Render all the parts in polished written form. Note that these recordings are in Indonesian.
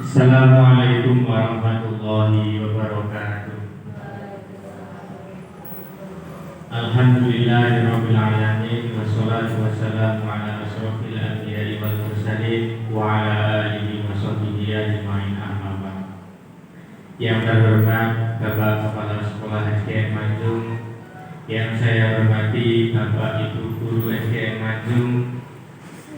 Assalamualaikum warahmatullahi wabarakatuh. Alhamdulillahirabbil alamin wassalatu wassalamu ala asyrofil anbiya'i wal mursalin wa ala alihi wa sahbihi ajmain amma ba'd. Yang terhormat Bapak Kepala Sekolah SDN Manjung, yang saya hormati Bapak Ibu Guru SDN Manjung.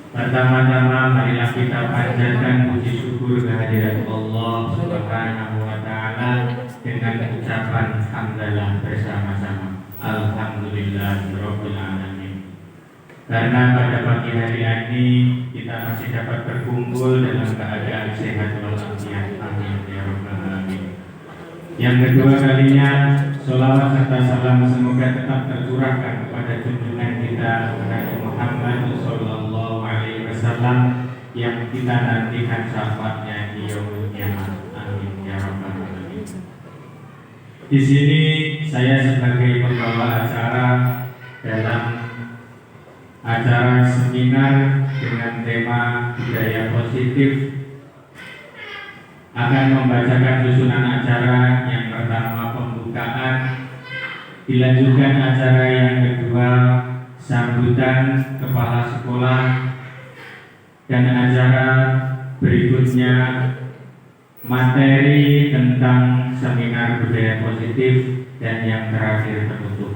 Pertama-tama marilah kita panjatkan puji syukur kehadirat Allah Subhanahu wa taala dengan ucapan hamdalah bersama-sama. Alhamdulillahirabbil alamin. Karena pada pagi hari ini kita masih dapat berkumpul dalam keadaan sehat walafiat. Amin ya rabbal alamin. Yang kedua kalinya, sholawat serta salam semoga tetap tercurahkan kepada junjungan kita Nabi Muhammad sallallahu alaihi wasallam yang kita nantikan syafaatnya di yaumul kiamat. Amin ya rabbal alamin. Di sini saya sebagai pembawa acara dalam acara seminar dengan tema budaya positif akan membacakan susunan acara. Yang pertama pembukaan, dilanjutkan acara yang kedua sambutan kepala sekolah, dan acara berikutnya materi tentang seminar budaya positif, dan yang terakhir penutup.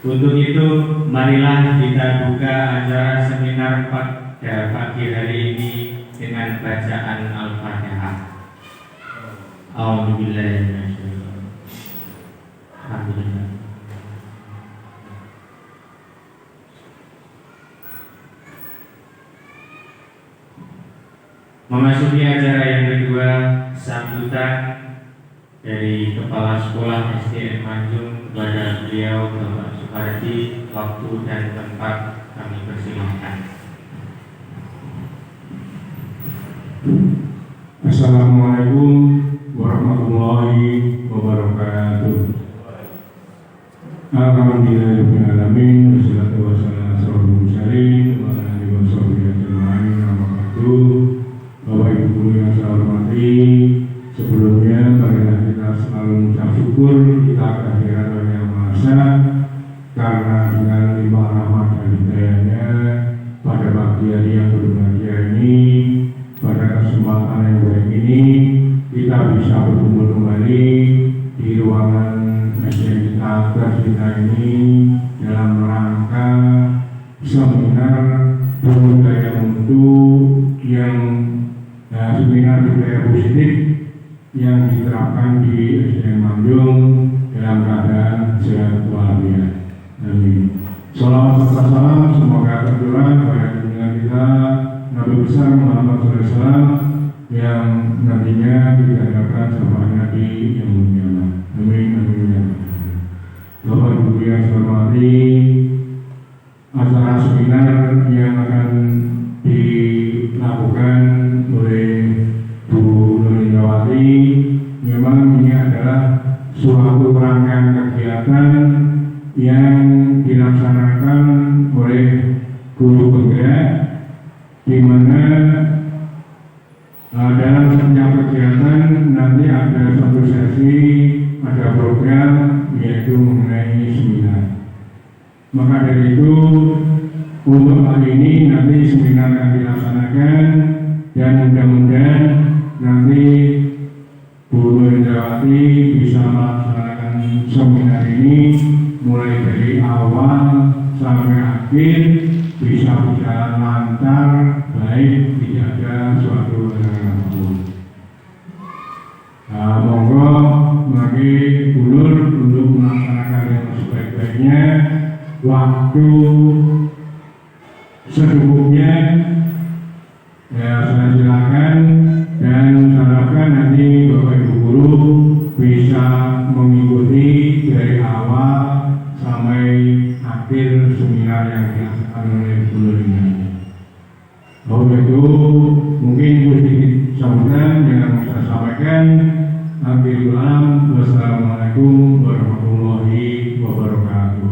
Untuk itu marilah kita buka acara seminar pada pagi hari ini dengan bacaan Al-Fatihah. A'udzubillahi minasyaitonir rajim. Alhamdulillah. Memasuki acara yang kedua, sambutan dari Kepala Sekolah SDN Manjung kepada beliau Bapak Supardi. Waktu dan tempat kami persilahkan. Assalamualaikum warahmatullahi wabarakatuh. Alhamdulillahirabbil alamin wassalatu wassalamu ala asyrofil mursalin wa ala alihi wa sahbihi ajmain. Amma ba'du. Bapak Ibu guru yang saya hormati, sebelumnya marilah kita selalu mengucap syukur kita kehadiran Allah Yang Maha Esa, karena dengan limpah rahmat dan hidayahnya pada pagi hari yang berbahagia ini, pada kesempatan yang baik ini, kita bisa berkumpul kembali di ruangan SDN kita tercinta ini dalam rangka seminar budaya untuk yang seminar budaya positif yang diterapkan di SDN Manjung dalam keadaan sehat walafiat. Amin. Sholawat serta salam semoga tercurah pada junjungan kita Nabi besar Muhammad SAW yang nantinya dihadapkan syafaatnya di yaumul kiamat. Amin amin ya rabbal alamin. Bapak Ibu yang saya hormati, acara seminar yang akan dilakukan oleh Bu Nurindawati memang ini adalah suatu rangkaian kegiatan yang dilaksanakan oleh guru penggerak, di mana dalam setiap kegiatan nanti ada satu sesi, ada program yaitu mengenai seminar. Maka dari itu untuk hal ini nanti seminar akan dilaksanakan dan mudah-mudahan nanti Bu Indrawati bisa melaksanakan seminar ini mulai dari awal sampai akhir bisa berjalan lancar, baik, tidak ada suatu halangan apapun. Monggo bagi ulur untuk melaksanakan yang sebaik-baiknya, waktu secukupnya ya saya silakan, dan harapkan nanti Bapak Ibu guru bisa mengikuti dari awal sampai akhir seminar yang dilaksanakan oleh guru ini. Oleh itu mungkin sedikit sambutan yang saya sampaikan. Akhirul alam, wassalamualaikum warahmatullahi wabarakatuh.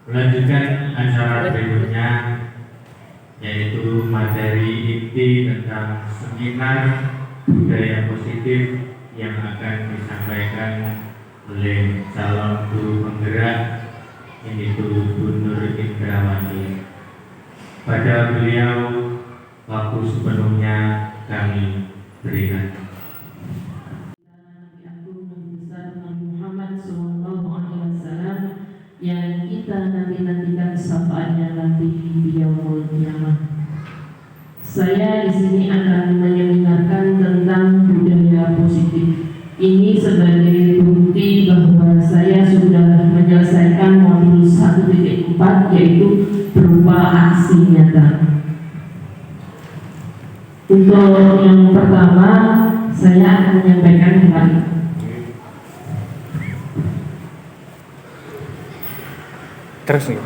Melanjutkan acara berikutnya, yaitu materi inti tentang seminar budaya positif yang akan disampaikan oleh calon guru penggerak, yaitu Bu Nur Indrawati. Pada beliau waktu sepenuhnya kami berikan. Yang kita nantikan syafaatnya nanti di yaumul qiyamah. Saya di sini akan menyeminarkan tentang budaya positif. Ini sebagai bukti bahwa saya sudah menyelesaikan modul 1.4, yaitu berupa aksi nyata. Untuk yang pertama, saya akan menyampaikan hal ini. Terus nih.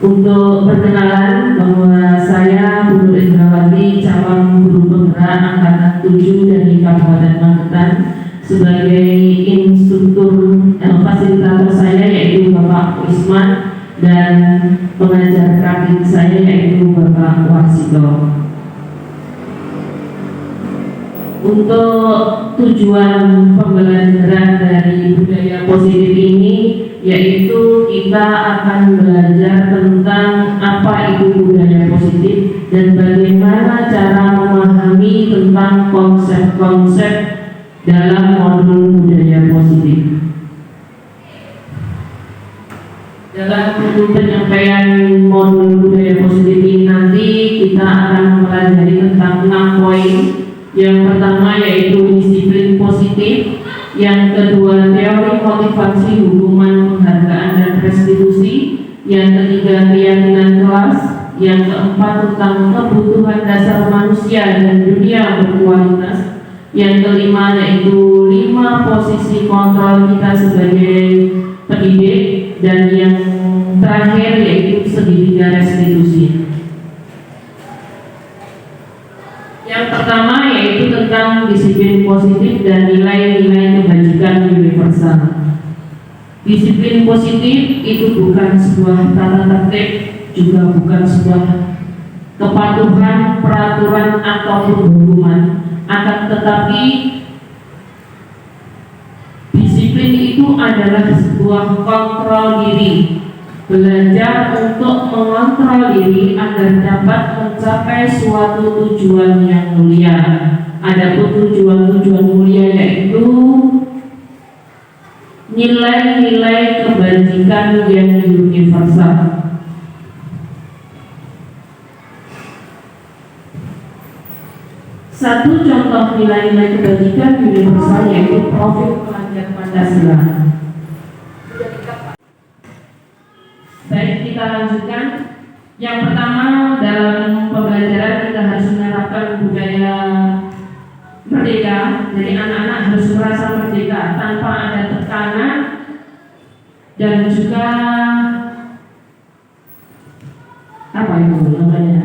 Untuk perkenalan bahwa saya Bu Nur Indrawati, calon guru penggerak angkatan 7 dari Kabupaten Magetan, sebagai instruktur fasilitator saya yaitu Bapak Isman, dan pengajar praktik saya yaitu Bapak Warsito. Untuk tujuan pembelajaran dari budaya positif ini, yaitu kita akan belajar tentang apa itu budaya positif dan bagaimana cara memahami tentang konsep-konsep dalam modul budaya positif. Dalam penyampaian modul budaya positif ini nanti kita akan mempelajari tentang 6 poin. Yang pertama yaitu disiplin positif, yang kedua teori motivasi, hukuman, penghargaan, dan restitusi, yang ketiga keyakinan kelas, yang keempat tentang kebutuhan dasar manusia dan dunia berkualitas, yang kelima yaitu 5 posisi kontrol kita sebagai pendidik, dan yang terakhir yaitu segitiga restitusi. Yang pertama yaitu tentang disiplin positif dan nilai-nilai kebajikan universal. Disiplin positif itu bukan sebuah tata tertib, juga bukan sebuah kepatuhan, peraturan, ataupun hukuman. Akan tetapi disiplin itu adalah sebuah kontrol diri, belajar untuk mengontrol diri agar dapat mencapai suatu tujuan yang mulia. Adapun tujuan-tujuan mulia yaitu nilai-nilai kebajikan yang universal. Satu contoh nilai-nilai kebajikan universal yaitu profil pelajar Pancasila. Baik, kita lanjutkan. Yang pertama, dalam pembelajaran kita harus menerapkan budaya merdeka. Jadi anak-anak harus merasa merdeka tanpa ada tekanan dan juga apa itu namanya,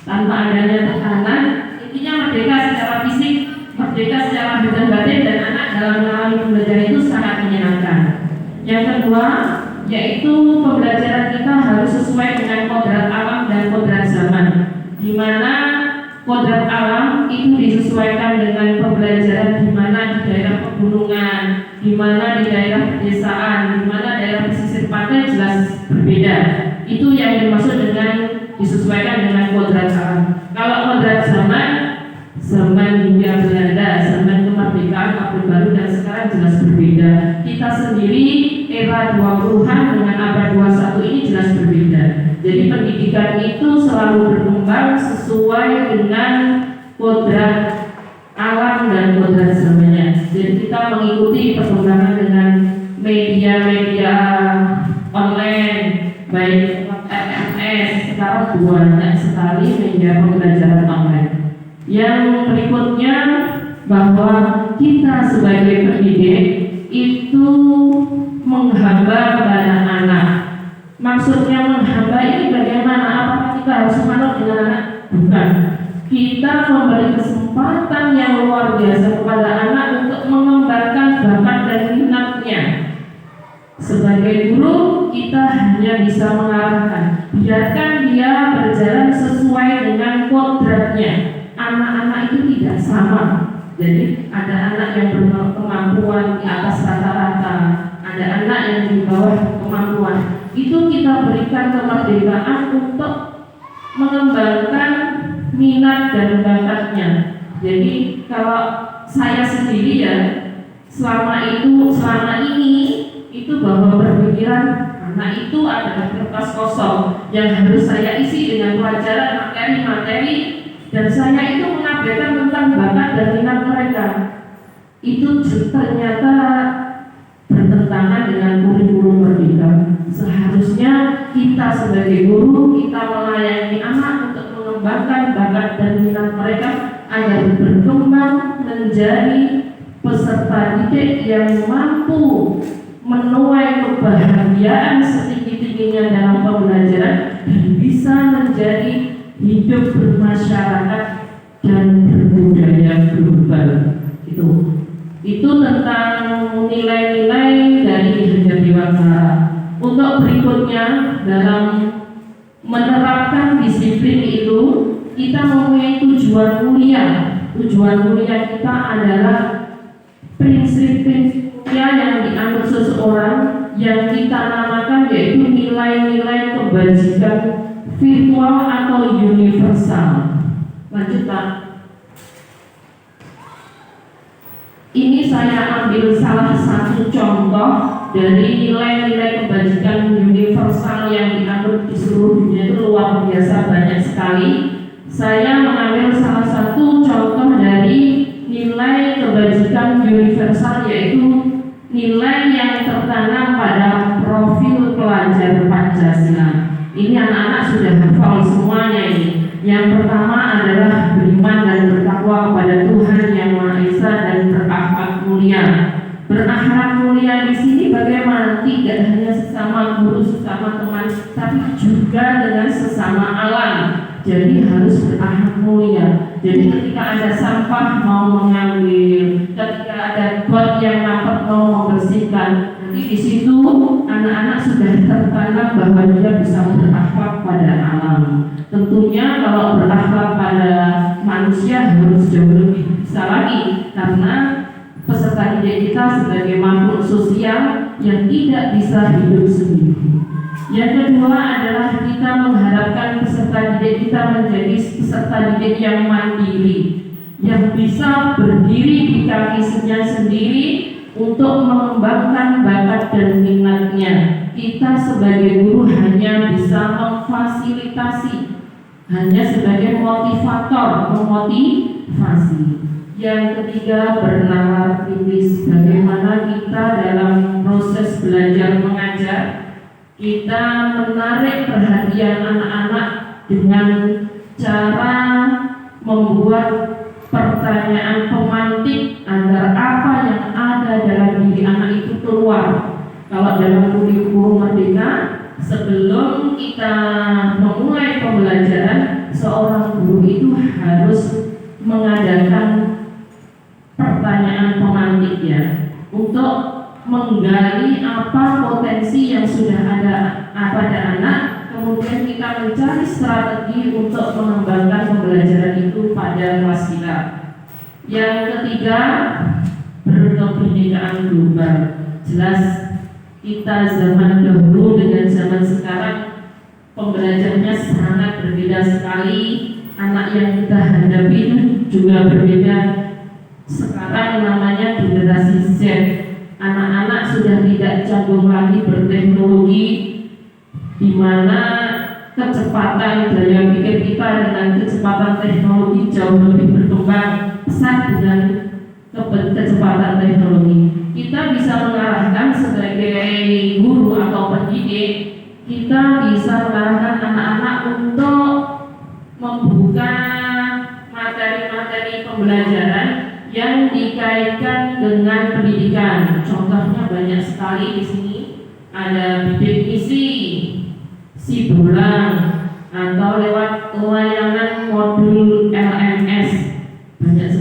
tanpa adanya tekanan. Intinya merdeka secara fisik, merdeka secara hati dan batin, dan anak dalam mengalami pembelajaran itu sangat menyenangkan. Yang kedua yaitu pembelajaran kita harus sesuai dengan kodrat alam dan kodrat zaman, di mana kodrat alam itu disesuaikan dengan pembelajaran di mana di daerah pegunungan, di mana di daerah pedesaan, di mana daerah pesisir pantai jelas berbeda. Itu yang dimaksud dengan disesuaikan dengan kodrat alam. Kalau kodrat zaman, zaman Hindia Belanda, zaman kemerdekaan, Orde Baru, dan sekarang jelas berbeda. Kita sendiri era 20-an dengan abad 21 ini jelas berbeda. Jadi pendidikan itu selalu berkembang sesuai dengan kodrat alam dan kodrat zamannya. Jadi kita mengikuti perkembangan dengan media-media online, baik SMS, sekarang banyak sekali media pembelajaran online. Yang berikutnya bahwa kita sebagai pendidik itu menghamba kepada anak. Maksudnya menghamba ini bagaimana? Apakah kita harus manut dengan anak? Bukan. kita memberi kesempatan yang luar biasa kepada anak untuk mengembangkan bakat dan minatnya. Sebagai guru, kita hanya bisa mengarahkan, biarkan dia berjalan sesuai dengan kodratnya. Anak-anak itu tidak sama. Jadi ada anak yang berkemampuan di atas rata-rata, ada anak yang di bawah kemampuan. Itu kita berikan kemerdekaan untuk mengembangkan minat dan bakatnya. Jadi kalau saya sendiri ya, selama ini itu bahwa berpikiran anak itu adalah kertas kosong yang harus saya isi dengan pelajaran materi-materi, dan saya itu mengabaikan tentang bakat dan minat mereka. Itu ternyata bertentangan dengan kurikulum Merdeka. Seharusnya kita sebagai guru, kita melayani anak untuk mengembangkan bakat dan minat mereka agar berkembang menjadi peserta didik yang mampu menuai kebahagiaan setinggi-tingginya dalam pembelajaran dan bisa menjadi hidup bermasyarakat dan berbudaya global. Itu tentang nilai-nilai dari Hajar Dewantara. Untuk berikutnya, dalam menerapkan disiplin itu, kita mempunyai tujuan mulia. Tujuan mulia kita adalah prinsip-prinsip mulia yang dianut seseorang yang kita namakan yaitu nilai-nilai kebajikan virtual atau universal. Lanjut Pak. Ini saya ambil salah satu contoh dari nilai-nilai kebajikan universal yang dianut di seluruh dunia, itu luar biasa banyak sekali. Saya mengambil salah satu contoh dari nilai kebajikan universal, yaitu nilai yang tertanam pada profil pelajar Pancasila. Ini anak-anak sudah hafal semuanya ini. Yang pertama adalah beriman dan bertakwa kepada Tuhan Yang Maha Esa dan berakhlak mulia. Berakhlak mulia di sini bagaimana? Tidak hanya sesama guru, sesama teman, tapi juga dengan sesama alam. Jadi harus berakhlak mulia. Jadi ketika ada sampah mau mengambil, ketika ada got yang rapat mau membersihkan, nanti di situ anak-anak sudah tertanam bahwa dia bisa berakhlak pada alam. Tentunya kalau berakhlak pada manusia harus jauh lebih bisa lagi, karena peserta didik kita sebagai makhluk sosial yang tidak bisa hidup sendiri. Yang kedua adalah kita mengharapkan peserta didik kita menjadi peserta didik yang mandiri, yang bisa berdiri di kakinya sendiri untuk mengembangkan bakat dan minatnya. Kita sebagai guru hanya bisa memfasilitasi, hanya sebagai motivator, memotivasi. Yang ketiga, bernalar kritis. Bagaimana kita dalam proses belajar mengajar, kita menarik perhatian anak-anak dengan cara membuat pertanyaan pemantik agar apa yang ada dalam diri anak itu keluar. Kalau dalam kurikulum Merdeka, sebelum kita memulai pembelajaran, seorang guru itu harus mengadakan pertanyaan pemantik ya, untuk menggali apa potensi yang sudah ada pada anak. Kemudian kita mencari strategi untuk mengembangkan pembelajaran itu pada kelas kita. Yang ketiga, berkebinekaan global. Jelas kita zaman dahulu dengan zaman sekarang pembelajarannya sangat berbeda sekali. Anak yang kita hadapi juga berbeda. Sekarang namanya generasi Z. Anak-anak sudah tidak canggung lagi berteknologi, di mana kecepatan daya pikir kita dengan kecepatan teknologi jauh lebih berkembang pesat dengan kecepatan teknologi. Kita bisa mengarahkan sebagai guru atau pendidik, kita bisa mengarahkan anak-anak untuk membuka materi-materi pembelajaran yang dikaitkan dengan pendidikan. Contohnya banyak sekali di sini. Ada bidik misi, si bolang, atau lewat layanan modul LM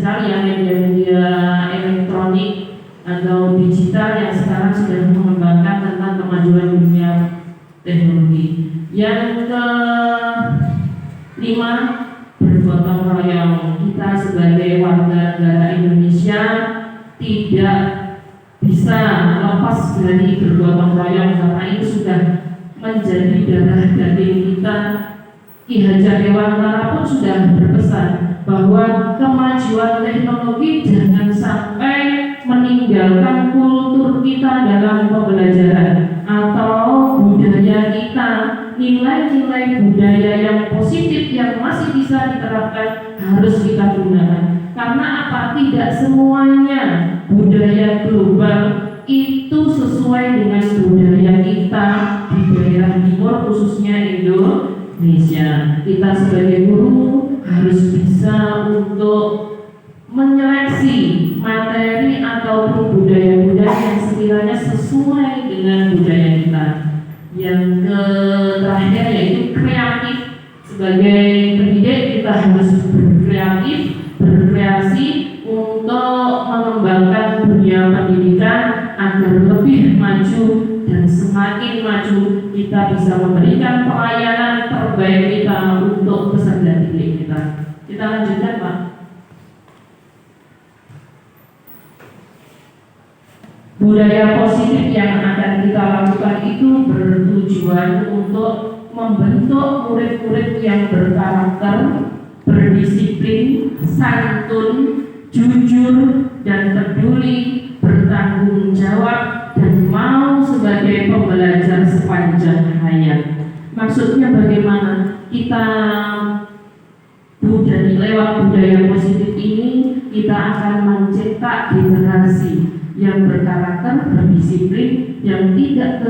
sekali ya media-media elektronik atau digital yang sekarang sudah mengembangkan tentang kemajuan dunia teknologi. Yang kelima, bergotong royong. Kita sebagai warga negara Indonesia tidak bisa lepas dari bergotong royong karena itu sudah menjadi darah daging kita. Ki Hajar Dewantara pun sudah berpesan bahwa kemajuan teknologi jangan sampai meninggalkan kultur kita dalam pembelajaran atau budaya kita, nilai-nilai budaya yang positif yang masih bisa diterapkan harus kita gunakan. Karena apa? Tidak semuanya budaya global itu sesuai dengan budaya kita di daerah timur, khususnya Indonesia. Kita sebagai guru harus bisa untuk menyeleksi materi ataupun budaya-budaya yang sekiranya sesuai dengan budaya kita. Yang terakhir yaitu kreatif. Sebagai pendidik kita harus berkreatif, berkreasi untuk mengembangkan dunia pendidikan agar lebih maju, dan semakin maju kita bisa memberikan pelayanan terbaik kita untuk peserta didik kita. Kita lanjutkan, Pak. Budaya positif yang akan kita lakukan itu bertujuan untuk membentuk murid-murid yang berkarakter, berdisiplin, santun, jujur, dan peduli, bertanggung jawab, dan mau sebagai pembelajar sepanjang hayat. Maksudnya bagaimana? Kita lewat budaya positif ini kita akan mencetak generasi yang berkarakter, berdisiplin, yang tidak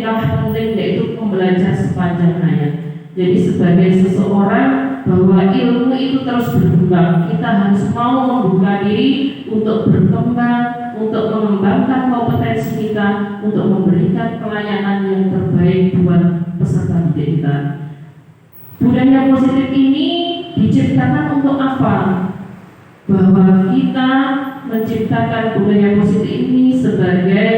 kalah penting yaitu pembelajar sepanjang hayat. Jadi sebagai seseorang bahwa ilmu itu terus berkembang, kita harus mau membuka diri untuk berkembang, untuk mengembangkan kompetensi kita, untuk memberikan pelayanan yang terbaik buat peserta didik kita. Budaya positif ini diciptakan untuk apa? Bahwa kita menciptakan budaya positif ini sebagai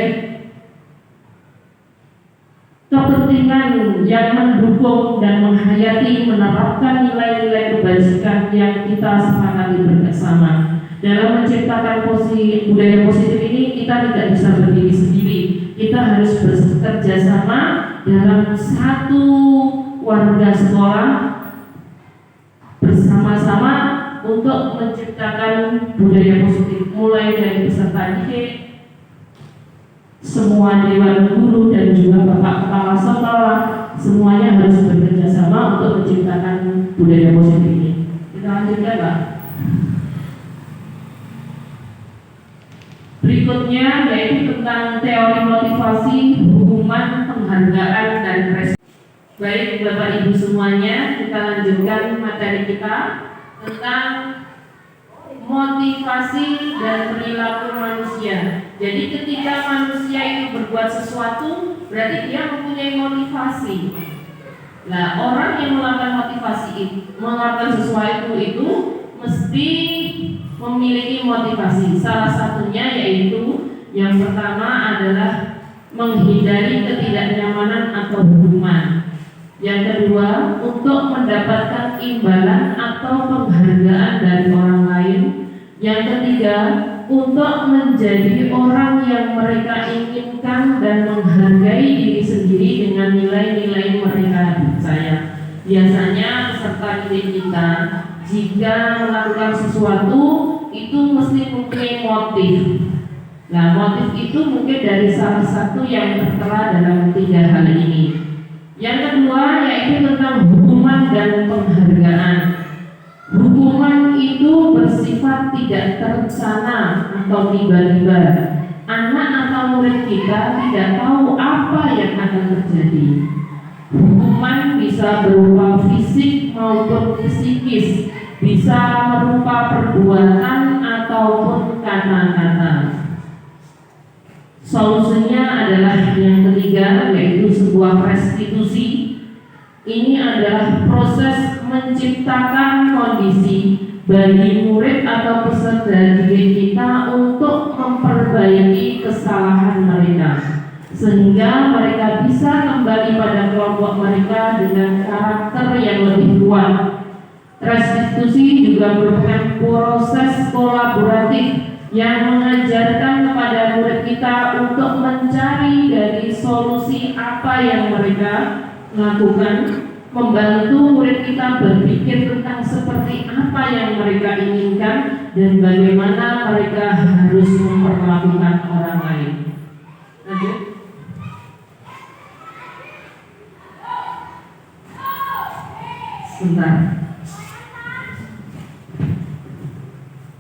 kepentingan yang mendukung dan menghayati menerapkan nilai-nilai kebajikan yang kita sepakati bersama. Dalam menciptakan budaya positif ini kita tidak bisa berdiri sendiri. Kita harus bekerja sama dalam satu warga sekolah bersama-sama untuk menciptakan budaya positif, mulai dari peserta didik, semua dewan guru dan juga bapak kepala sekolah, semuanya harus bekerja sama untuk menciptakan budaya positif ini. Kita lanjutkan, Pak. Berikutnya yaitu tentang teori motivasi, hukuman, penghargaan, dan respon. Baik Bapak Ibu semuanya, kita lanjutkan materi kita tentang motivasi dan perilaku manusia. Jadi ketika manusia itu berbuat sesuatu, berarti dia mempunyai motivasi. Nah, orang yang melakukan sesuatu itu mesti memiliki motivasi. Salah satunya yaitu yang pertama adalah menghindari ketidaknyamanan atau hukuman. Yang kedua, untuk mendapatkan imbalan atau penghargaan dari orang lain. Yang ketiga, untuk menjadi orang yang mereka inginkan dan menghargai diri sendiri dengan nilai-nilai mereka percaya. Biasanya peserta didik kita jika melakukan sesuatu itu mesti mempunyai motif. Nah, motif itu mungkin dari salah satu yang tertera dalam 3 hal ini. Yang kedua yaitu tentang hukuman dan penghargaan. Hukuman itu bersifat tidak terencana atau tiba-tiba. Anak atau murid kita tidak tahu apa yang akan terjadi. Hukuman bisa berupa fisik maupun psikis, bisa berupa perbuatan ataupun kata-kata. Solusinya adalah yang ketiga, yaitu sebuah restitusi. Ini adalah proses menciptakan kondisi bagi murid atau peserta didik kita untuk memperbaiki kesalahan mereka, sehingga mereka bisa kembali pada kelompok mereka dengan karakter yang lebih kuat. Restitusi juga merupakan proses kolaboratif yang mengajarkan kepada murid kita untuk mencari dari solusi apa yang mereka lakukan, membantu murid kita berpikir tentang seperti apa yang mereka inginkan dan bagaimana mereka harus memperlakukan orang lain. Lanjut. Sebentar.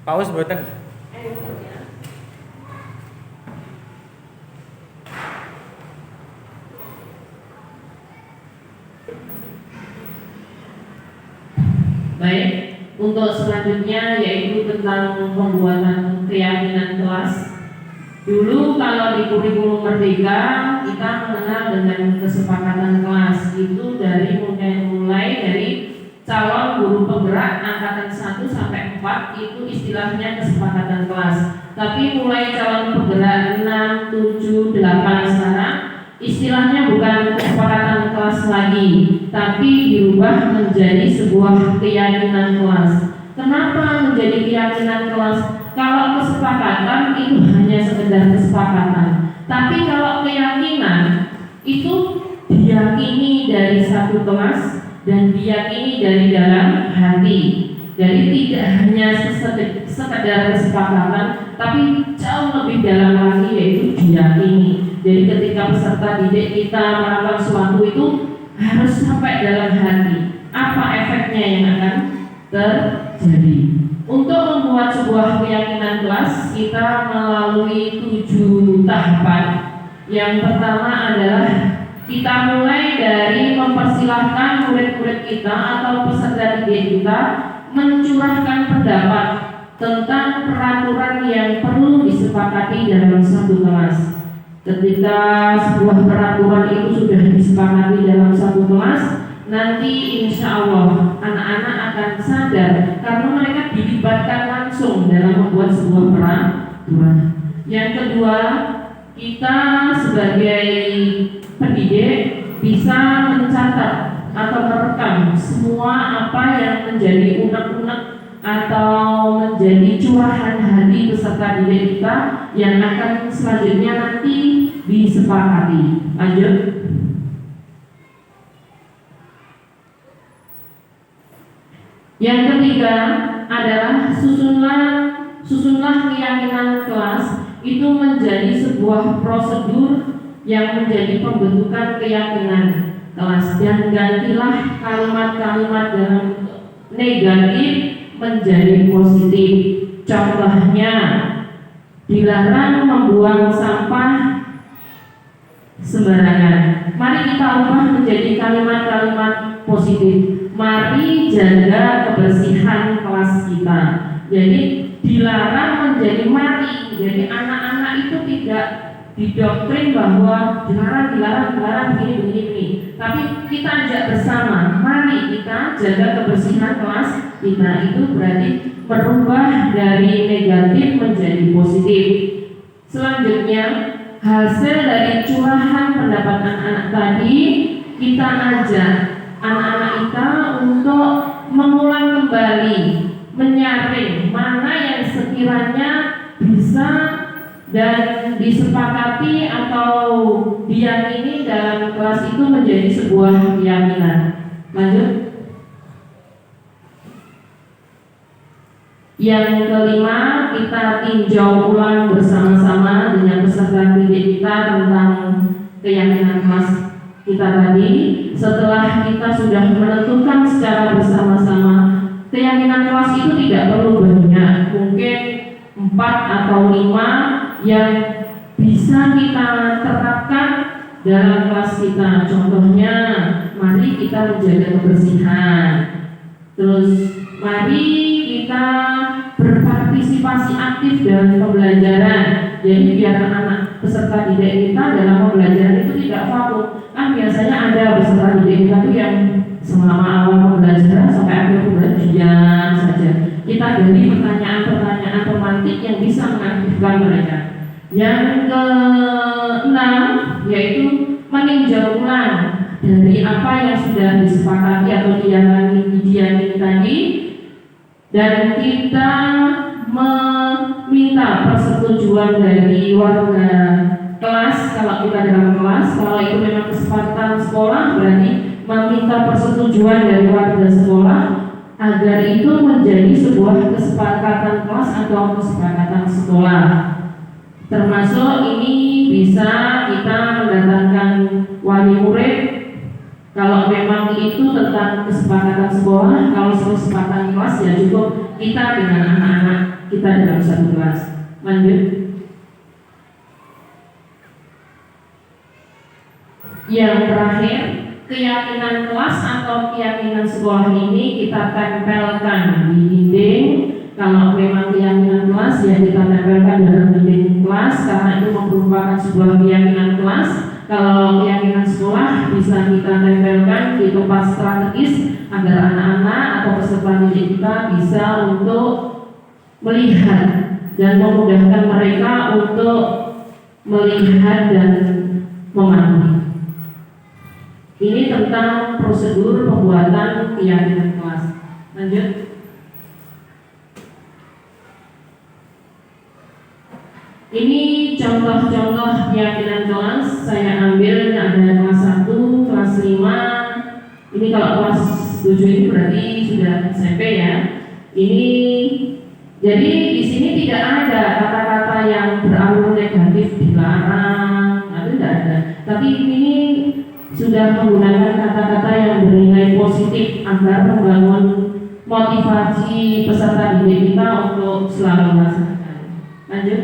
Paus buatan. Baik, untuk selanjutnya yaitu tentang pembuatan keyakinan kelas. Dulu kalau di kurikulum Merdeka kita mengenal dengan kesepakatan kelas itu dari mulai dari calon guru penggerak angkatan 1 sampai 4 itu istilahnya kesepakatan kelas. Tapi mulai calon penggerak 6, 7, 8 sekarang istilahnya bukan kesepakatan kelas lagi, tapi dirubah menjadi sebuah keyakinan kelas. Kenapa menjadi keyakinan kelas? Kalau kesepakatan itu hanya sekedar kesepakatan, tapi kalau keyakinan itu diyakini dari satu kelas dan diyakini dari dalam hati. Jadi tidak hanya sekedar kesepakatan, tapi jauh lebih dalam lagi yaitu diyakini. Jadi ketika peserta didik kita melakukan sesuatu itu harus sampai dalam hati. Apa efeknya yang akan terjadi? Untuk membuat sebuah keyakinan kelas kita melalui 7 tahapan. Yang pertama adalah kita mulai dari mempersilahkan murid-murid kita atau peserta didik kita mencurahkan pendapat tentang peraturan yang perlu disepakati dalam satu kelas. Ketika sebuah peraturan itu sudah disepakati dalam satu kelas, nanti insya Allah anak-anak akan sadar karena mereka dilibatkan langsung dalam membuat sebuah peraturan. Yang kedua, kita sebagai pendidik bisa mencatat atau merekam semua apa yang menjadi unek-unek atau menjadi curahan hati peserta didik kita yang akan selanjutnya nanti disepakati. Lanjut. Yang ketiga adalah susunlah keyakinan kelas itu menjadi sebuah prosedur yang menjadi pembentukan keyakinan kelas, dan gantilah kalimat-kalimat dalam negatif menjadi positif. Contohnya, dilarang membuang sampah sembarangan. Mari kita ubah menjadi kalimat-kalimat positif. Mari jaga kebersihan kelas kita. Jadi dilarang menjadi mari. Jadi anak-anak itu tidak didoktrin bahwa dilarang begini. Tapi kita ajak bersama. Mari kita jaga kebersihan kelas kita. Itu berarti merubah dari negatif menjadi positif. Selanjutnya, hasil dari curahan pendapat anak-anak tadi, kita ajak anak-anak kita untuk mengulang kembali, menyaring mana yang sekiranya bisa dan disepakati atau diyakini dalam kelas itu menjadi sebuah keyakinan. Lanjut. Yang kelima, kita tinjau ulang bersama-sama dengan peserta didik kita tentang keyakinan kelas kita tadi. Setelah kita sudah menentukan secara bersama-sama, keyakinan kelas itu tidak perlu banyak, mungkin 4 atau 5 yang bisa kita terapkan dalam kelas kita. Contohnya, mari kita menjaga kebersihan. Terus, mari kita berpartisipasi aktif dalam pembelajaran. Jadi biar anak peserta didik kita dalam pembelajaran itu tidak vakum. Kan biasanya ada peserta didik kita tuh yang selama awal pembelajaran sampai akhir pembelajaran diam saja. Kita bukan mereka. Yang keenam yaitu meninjau ulang dari apa yang sudah disepakati atau diyakini tadi, dan kita meminta persetujuan dari warga kelas. Kalau kita dalam kelas, kalau itu memang kesepakatan sekolah, berarti meminta persetujuan dari warga sekolah agar itu menjadi sebuah kesepakatan kelas atau kesepakatan sekolah. Termasuk ini bisa kita mendatangkan wali murid kalau memang itu tentang kesepakatan sekolah. Kalau kesepakatan kelas ya cukup kita dengan anak-anak kita dalam satu kelas. Lanjut. Yang terakhir, keyakinan kelas atau keyakinan sekolah ini kita tempelkan di dinding. Kalau memang keyakinan kelas ya kita tempelkan dalam dinding kelas karena itu merupakan sebuah keyakinan kelas. Kalau keyakinan sekolah bisa kita tempelkan di tempat strategis agar anak-anak atau peserta didik kita bisa untuk melihat dan memudahkan mereka untuk melihat dan memahami. Ini tentang prosedur pembuatan keyakinan kelas. Lanjut. Ini contoh-contoh keyakinan kelas. Saya ambil ada kelas 1, kelas 5. Ini kalau kelas 7 ini berarti sudah SMP ya. Ini jadi di sini tidak ada kata-kata yang beralur negatif dilarang, itu tidak ada. Tapi ini sudah menggunakan kata-kata yang bernilai positif agar membangun motivasi peserta didik kita untuk selalu melaksanakan. Lanjut.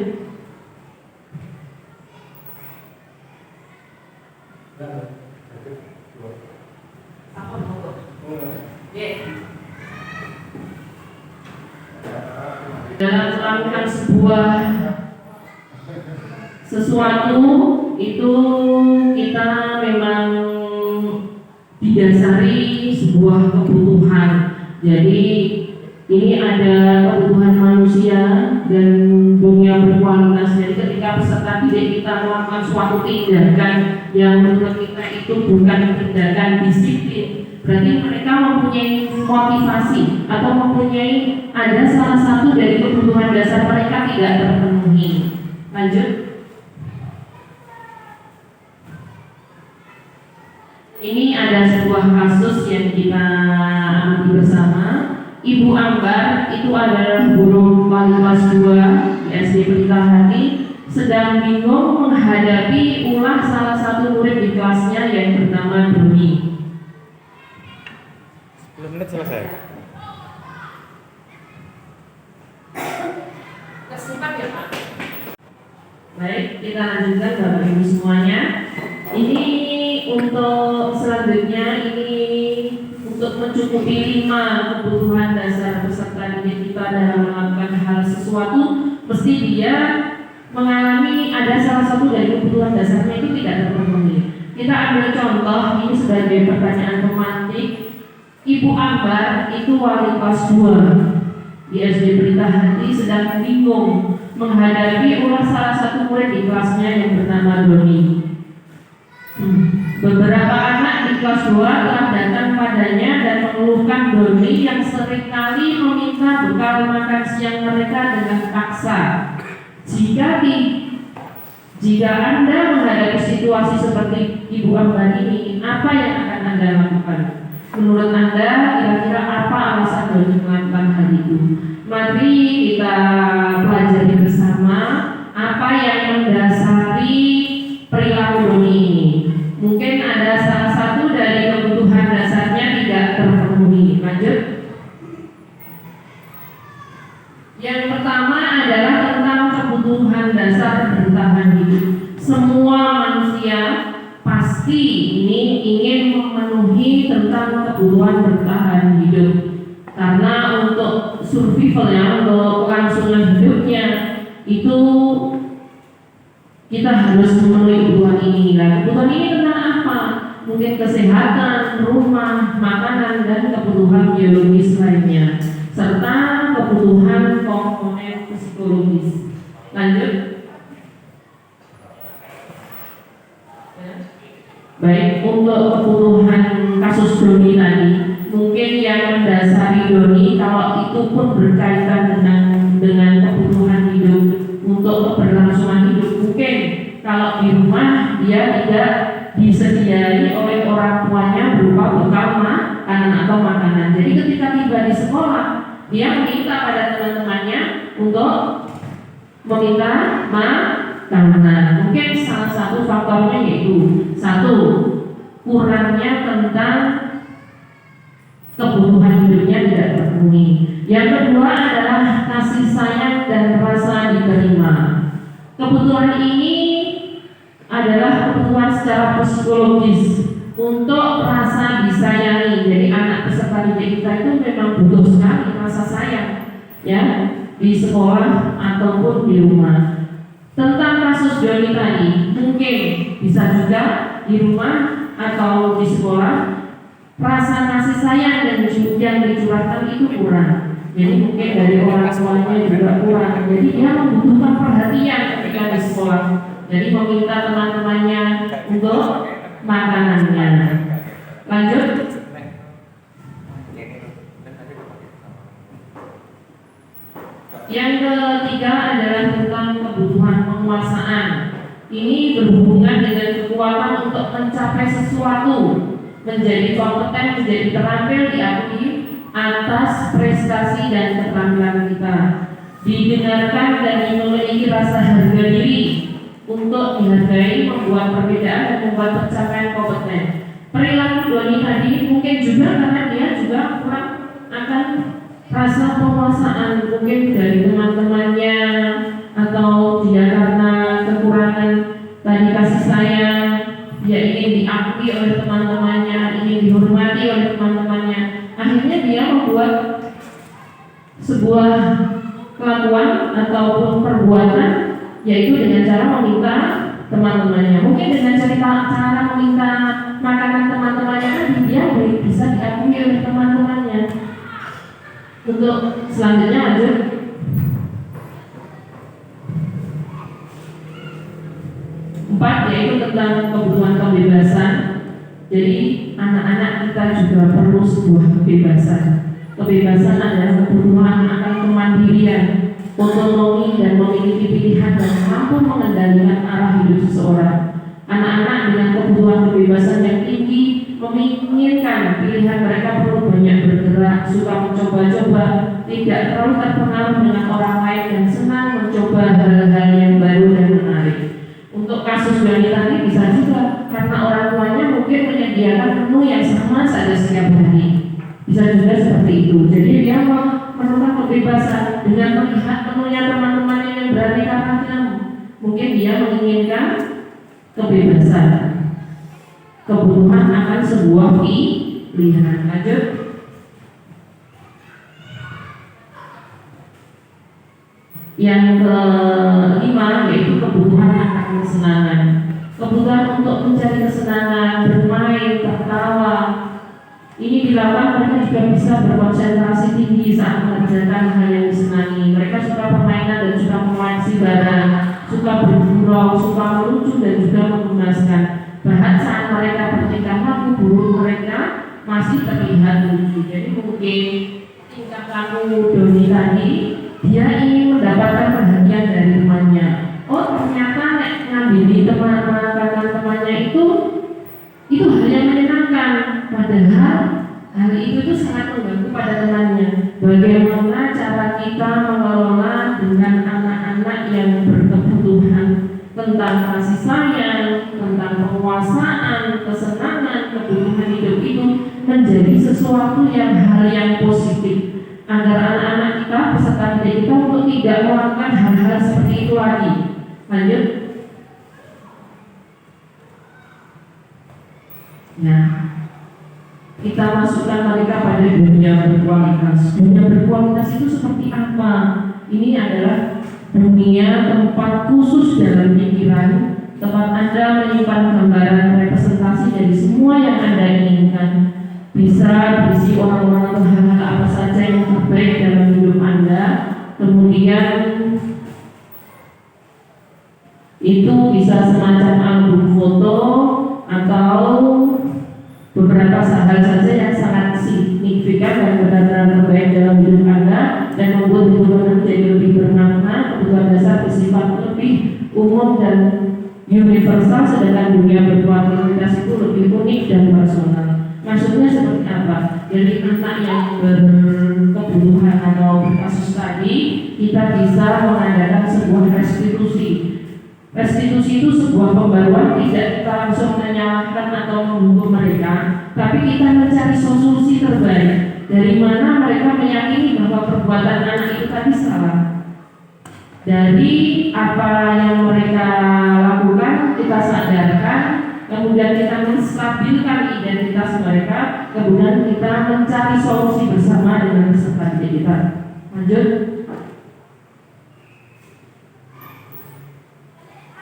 Dalam melakukan sebuah sesuatu itu kita memang didasari sebuah kebutuhan. Jadi ini ada kebutuhan manusia dan dunia berkualitas. Jadi ketika peserta didik kita melakukan suatu tindakan yang menurut kita itu bukan tindakan disiplin, berarti mereka mempunyai motivasi atau mempunyai ada salah satu dari kebutuhan dasar mereka tidak terpenuhi. Lanjut. Ini ada sebuah kasus yang kita amati bersama. Ibu Ambar itu adalah guru wali kelas 2 di SD Pelita Hati, sedang bingung menghadapi ulah salah satu murid di kelasnya yang bernama Doni. 10 menit selesai. Kesimpan ya Pak. Baik, kita lanjutkan Bapak Ibu semuanya. Ini untuk selanjutnya ini untuk mencukupi 5 kebutuhan dasar peserta didik kita dalam melakukan hal sesuatu, mesti dia mengalami ada salah satu dari kebutuhan dasarnya itu tidak terpenuhi. Kita ambil contoh ini sebagai pertanyaan pemantik. Ibu Ambar itu wali kelas 2 di SD Pelita Hati sedang bingung menghadapi ulah salah satu murid di kelasnya yang bernama Doni. Beberapa anak di kelas 2 telah datang padanya dan mengeluhkan Doni yang seringkali meminta bekal makan siang mereka dengan paksa. Jika Anda menghadapi situasi seperti Ibu Ambar ini, apa yang akan Anda lakukan? Menurut Anda, kira-kira apa alasan Doni melakukan hal itu? Mari kita pelajari bersama apa yang mendasari perilaku Doni ini. Mungkin ada salah satu dari kebutuhan dasarnya tidak terpenuhi. Lanjut. Yang pertama adalah tentang kebutuhan dasar bertahan hidup. Semua manusia pasti ini ingin memenuhi tentang kebutuhan bertahan hidup. Karena untuk survivalnya, untuk kelangsungan hidupnya itu kita harus memenuhi kebutuhan ini. Nah, kebutuhan ini tentang apa? Mungkin kesehatan, rumah, makanan, dan kebutuhan biologis lainnya, serta kebutuhan komponen psikologis. Lanjut. Baik, untuk kebutuhan kasus Doni tadi, mungkin yang mendasari Doni kalau itu pun berkaitan dengan kebutuhan hidup untuk keberlangsungan hidup. Mungkin kalau di rumah dia tidak disediai oleh orang tuanya berupa bekal makanan atau makanan. Jadi ketika tiba di sekolah, dia meminta pada teman-temannya untuk meminta makanan. Mungkin salah satu faktornya yaitu satu, kurangnya tentang kebutuhan hidupnya tidak terpenuhi. Yang kedua adalah kasih sayang dan rasa diterima. Kebutuhan ini adalah kebutuhan secara psikologis untuk rasa disayangi. Jadi anak peserta didik kita itu memang butuh sekali rasa sayang, ya, di sekolah ataupun di rumah. Tentang kasus Doni tadi, mungkin bisa juga di rumah atau di sekolah rasa kasih sayang dan yang dicurahkan itu kurang. Jadi mungkin dari orang tuanya juga kurang. Jadi dia membutuhkan perhatian ketika di sekolah. Jadi meminta teman-temannya untuk makanannya. Lanjut. Yang ketiga adalah tentang kebutuhan penguasaan. Ini berhubungan dengan kekuatan untuk mencapai sesuatu, menjadi kompeten, menjadi terampil diakui atas prestasi dan keterampilan kita, didengarkan dan memiliki rasa harga diri untuk dihargai, membuat perbedaan dan membuat pencapaian kompeten. Perilaku Doni tadi mungkin juga karena dia juga kurang akan rasa penguasaan, mungkin dari teman-temannya atau dia karena kekurangan tadi kasih sayang, dia ingin diakui oleh teman-temannya, ingin dihormati oleh teman-temannya. Akhirnya dia membuat sebuah kelakuan ataupun perbuatan, yaitu dengan cara meminta teman-temannya. Mungkin dengan cara meminta makanan teman-temannya tadi, dia bisa diakui oleh teman-temannya. Untuk selanjutnya lanjut. Empat, yaitu tentang kebutuhan kebebasan. Jadi anak-anak kita juga perlu sebuah kebebasan. Kebebasan adalah kebutuhan akan kemandirian, otonomi dan memiliki pilihan dan mampu mengendalikan arah hidup seseorang. Anak-anak dengan kebutuhan kebebasan yang tinggi menginginkan pilihan mereka perlu banyak bergerak, suka mencoba-coba, tidak terlalu terpengaruh dengan orang lain dan senang mencoba hal-hal yang baru dan menarik. Untuk kasus Doni tadi bisa juga karena orang tuanya mungkin menyediakan menu yang sama saja setiap hari. Bisa juga seperti itu. Jadi dia menemukan kebebasan dengan melihat menunya teman-temannya yang beraneka ragam. Mungkin dia menginginkan kebebasan. Kebutuhan akan sebuah pilihan. Lanjut. Yang kelima yaitu kebutuhan akan kesenangan. Kebutuhan untuk mencari kesenangan, bermain, tertawa. Ini dilakukan mereka juga bisa berkonsentrasi tinggi saat mengerjakan hal yang disenangi. Mereka suka permainan dan suka mengoleksi barang, suka bergurau, suka melucu dan juga menggemaskan. Bahkan saat mereka bertingkah laku buruk mereka masih terlihat lucu. Jadi mungkin tingkah laku Doni tadi, dia ingin mendapatkan perhatian dari temannya. Oh ternyata ngambil teman-temannya itu hal yang menyenangkan. Padahal hal itu sangat mengganggu pada temannya. Bagaimana cara kita mengelola dengan anak-anak yang berkebutuhan tentang kasih sayang, tentang penguasaan, kesenangan, kebutuhan hidup itu menjadi sesuatu hal yang positif, agar anak-anak kita, peserta didik kita untuk tidak melakukan hal-hal seperti itu lagi. Lanjut. Nah, kita masukkan mereka pada dunia berkualitas. Dunia berkualitas itu seperti apa? Ini adalah dunia tempat khusus dalam pikiran, tempat Anda menyimpan gambaran representasi dari semua yang Anda inginkan. Bisa berisi orang-orang atau hal-hal apa saja yang terbaik dalam hidup Anda. Kemudian Itu bisa semacam album foto atau beberapa hal saja yang sangat signifikan dan benar-benar terbaik dalam hidup Anda dan membuat hidup Anda menjadi lebih bermakna. Kebutuhan dasar bersifat lebih umum dan universal, sedangkan dunia berkualitas itu lebih unik dan personal. Maksudnya seperti apa? Jadi anak yang berkebutuhan atau kasus tadi, kita bisa mengadakan sebuah restitusi. Restitusi itu sebuah pembaruan, tidak kita langsung menyalahkan atau menghukum mereka, tapi kita mencari solusi terbaik. Dari mana mereka meyakini bahwa perbuatan anak itu tadi salah. Dari apa yang mereka lakukan, kita sadarkan, kemudian kita menstabilkan identitas mereka, kemudian kita mencari solusi bersama dengan peserta didik kita. Lanjut.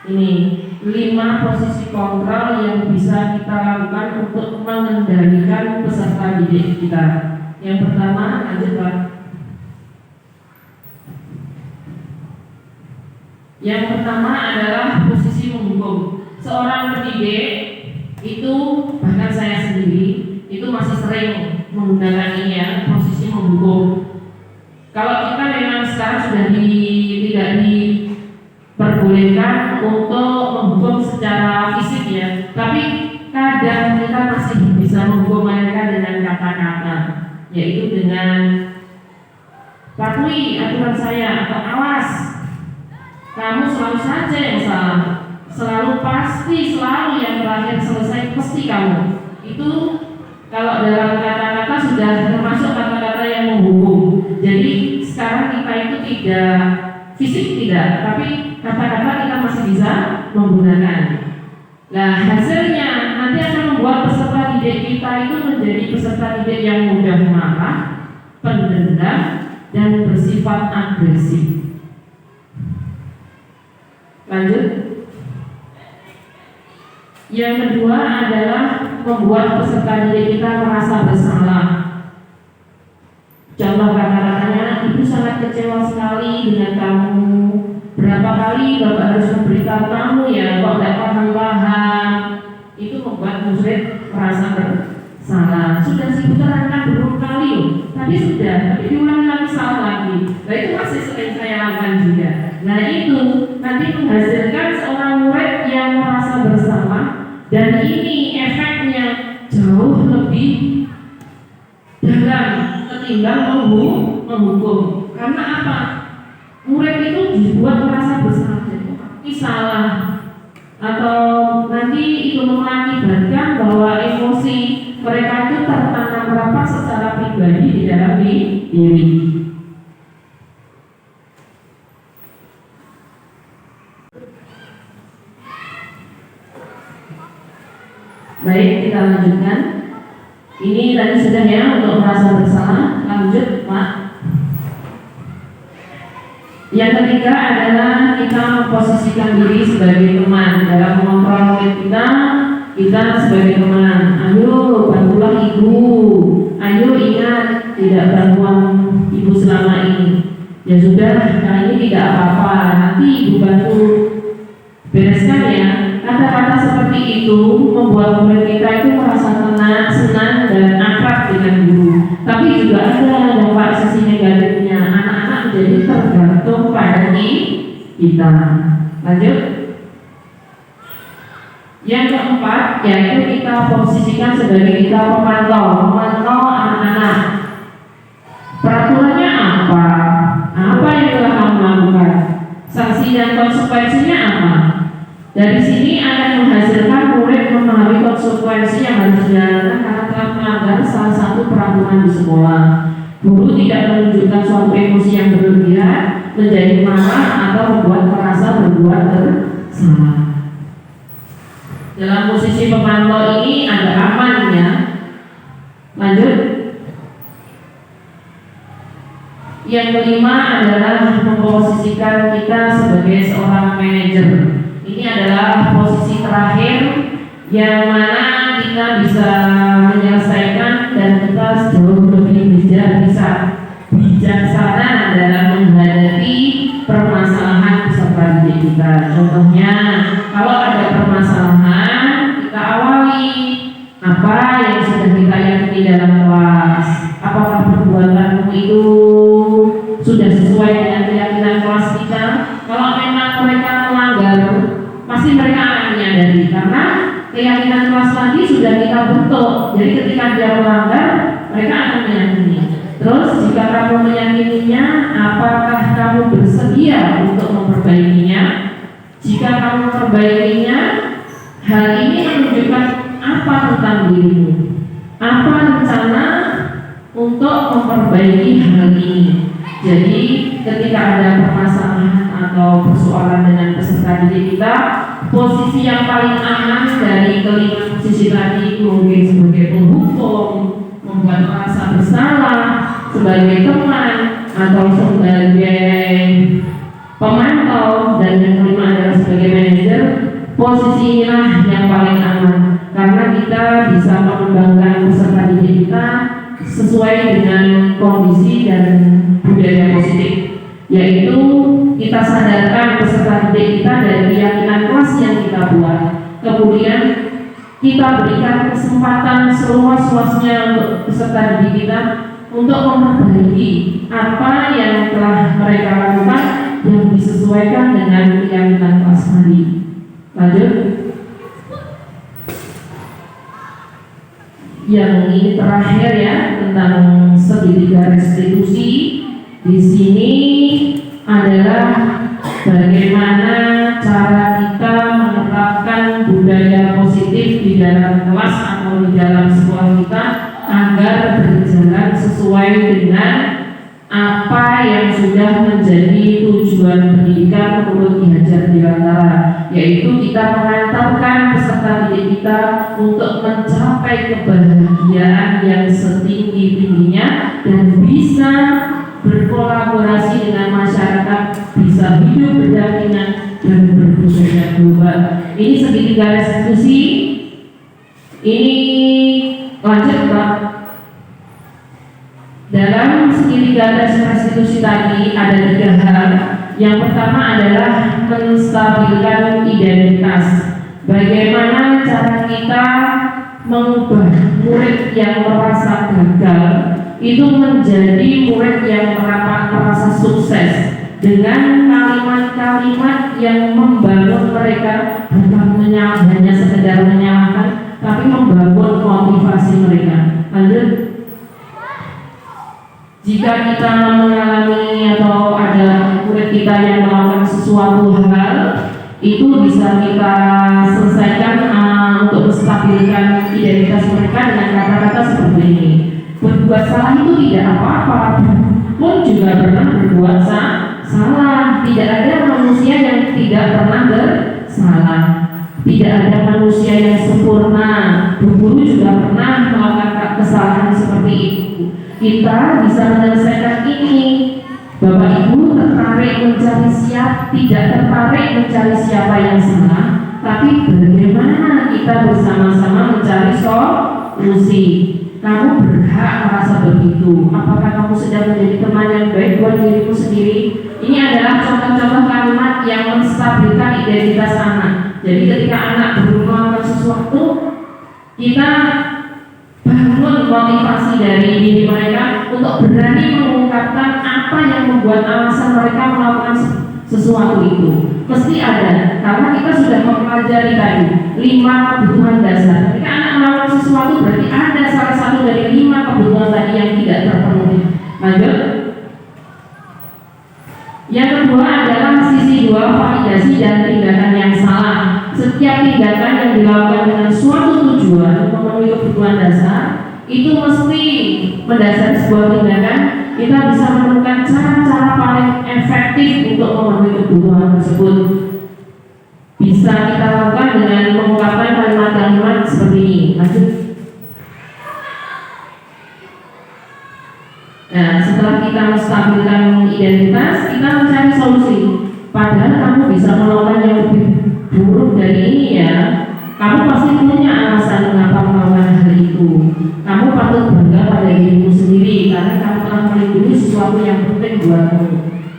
Ini 5 posisi kontrol yang bisa kita lakukan untuk mengendalikan peserta didik kita. Yang pertama, lanjut Pak. Yang pertama adalah posisi menghukum. Seorang pendidik itu, bahkan saya sendiri itu masih sering menggunakan ini ya, posisi menghukum. Kalau kita memang sekarang sudah tidak diperbolehkan untuk menghukum secara fisik ya, tapi kadang kita masih bisa menghukum mereka dengan kata-kata, yaitu dengan patuhi aturan saya atau awas, kamu selalu saja yang salah, selalu pasti, selalu yang terakhir selesai pasti kamu. Itu kalau dalam kata-kata sudah termasuk kata-kata yang menghukum. Jadi sekarang kita itu tidak fisik tidak, tapi kata-kata kita masih bisa menggunakan. Nah hasilnya nanti akan membuat peserta didik kita itu menjadi peserta didik yang mudah marah, pendendam, dan bersifat agresif. Lanjut. Yang kedua adalah membuat peserta didik kita merasa bersalah. Contoh kata-katanya, ibu sangat kecewa sekali dengan kamu. Berapa kali bapak harus memberitahu kamu ya, kok tidak paham. Itu membuat murid merasa bersalah. Sudah saya terangkan beberapa kali, tapi diulangi lagi salah lagi. Nah itu masih sering saya lakukan juga. Nah itu nanti menghasilkan seorang murid yang merasa bersalah, dan ini efeknya jauh lebih dalam ketimbang menghukum. Karena apa? Murid itu dibuat merasa bersalah, ini salah, atau nanti itu mengakibatkan bahwa emosi mereka itu tertanam rapat secara pribadi di dalam diri. Baik, kita lanjutkan. Ini tadi sudah ya untuk merasa bersalah. Lanjut, Pak. Yang ketiga adalah kita memposisikan diri sebagai teman dalam mengontrol kita sebagai teman. Ayo bantulah ibu. Ayo ingat tidak bantuan ibu selama ini. Ya sudah, kali ini tidak apa-apa. Nanti ibu bantu bereskan ya. Kata-kata seperti itu membuat murid kita itu merasa tenang, senang, dan akrab dengan guru. Tapi juga ada dampak sisi negatifnya. Anak-anak menjadi tergantung pada kita. Lanjut. Yang keempat, yaitu kita posisikan sebagai kita pemantau anak-anak. Peraturannya apa? Apa yang telah kamu lakukan? Sanksi dan konsekuensinya apa? Dari sini akan menghasilkan murid memahami konsekuensi yang harus dijalankan karena telah melanggar salah satu peraturan di sekolah. Guru tidak menunjukkan suatu emosi yang berlebihan, menjadi marah atau membuat merasa berbuat bersalah. Dalam posisi pemantau ini ada amannya. Lanjut. Yang kelima adalah memposisikan kita sebagai seorang manajer. Ini adalah posisi terakhir yang mana kita bisa menyelesaikan dan kita jauh lebih bijaksana dalam menghadapi permasalahan peserta didik kita. Contohnya kelas. Apakah perbuatanmu itu sudah sesuai dengan keyakinan kelas kita? Kalau memang mereka melanggar, pasti mereka akan menyadari, karena keyakinan kelas tadi sudah kita bentuk. Jadi ketika dia melanggar, mereka akan meyakini. Terus jika kamu meyakininya, apakah kamu bersedia untuk memperbaikinya? Jika kamu memperbaikinya, hal ini menunjukkan apa tentang dirimu? Apa rencana untuk memperbaiki hal ini? Jadi ketika ada permasalahan atau persoalan dengan peserta didik kita, posisi yang paling aman dari kelima posisi tadi mungkin sebagai penghukum, membuat merasa bersalah, sebagai teman, atau sebagai pemantau, dan yang kelima adalah sebagai manajer. Posisi inilah yang paling aman, karena kita bisa mengembangkan peserta didik kita sesuai dengan kondisi dan budaya positif, yaitu kita sadarkan peserta didik kita dari keyakinan kelas yang kita buat. Kemudian kita berikan kesempatan seluas-luasnya untuk peserta didik kita untuk memperbaiki apa yang telah mereka lakukan yang disesuaikan dengan keyakinan kelas tadi. Lanjut. Yang ini terakhir ya, tentang segitiga restitusi. Di sini adalah bagaimana cara kita menerapkan budaya positif di dalam kelas atau di dalam sekolah kita agar berjalan sesuai dengan apa yang sudah menjadi tujuan pendidikan menurut Ki Hajar Dewantara, yaitu kita mengantarkan peserta didik kita untuk mencapai kebahagiaan yang setinggi-tingginya dan bisa berkolaborasi dengan masyarakat, bisa hidup berdampingan dan berbudaya global. Ini segitiga restitusi. Ini lanjut Pak. Dalam segitiga restitusi tadi ada 3 hal. Yang pertama adalah menstabilkan identitas. Bagaimana cara kita mengubah murid yang merasa gagal itu menjadi murid yang merasa sukses dengan kalimat-kalimat yang membangun mereka, bukan hanya sekedar menyalahkan, tapi membangun motivasi mereka. Lanjut. Jika kita mengalami atau ada murid kita yang melakukan sesuatu hal, itu bisa kita selesaikan untuk menstabilkan identitas mereka dengan kata-kata seperti ini. Berbuat salah itu tidak apa-apa, pun juga pernah berbuat salah. Tidak ada manusia yang tidak pernah bersalah. Tidak ada manusia yang sempurna. Bu guru juga pernah melakukan kesalahan seperti itu. Kita bisa menyelesaikan ini. Bapak Ibu tidak tertarik mencari siapa yang salah, tapi bagaimana kita bersama-sama mencari solusi. Kamu berhak merasa begitu. Apakah kamu sedang menjadi teman yang baik buat dirimu sendiri? Ini adalah contoh-contoh kalimat yang menstabilkan identitas anak. Jadi ketika anak melakukan sesuatu, kita bangun motivasi dari diri mereka untuk berani mengungkapkan apa yang membuat alasan mereka melakukan sesuatu itu. Mesti ada, karena kita sudah mempelajari tadi 5 kebutuhan dasar. Ketika anak melakukan sesuatu, berarti ada salah satu dari 5 kebutuhan tadi yang tidak terpenuhi. Lanjut. Yang kedua adalah sisi 2, validasi dan tindakan yang salah. Setiap tindakan yang dilakukan dengan suatu tujuan memenuhi kebutuhan dasar itu mesti mendasari sebuah tindakan. Kita bisa menemukan cara-cara paling efektif untuk memenuhi kebutuhan tersebut. Bisa kita lakukan dengan mengungkapkan kalimat-kalimat seperti ini. Lanjut. Nah, setelah kita menstabilkan identitas, kita mencari solusi. Padahal kamu bisa melakukan yang lebih buruk dari ini ya. Kamu pasti punya alasan mengapa melakukan hal itu. Kamu patut bangga pada dirimu sendiri karena kamu telah melindungi sesuatu yang penting buatmu.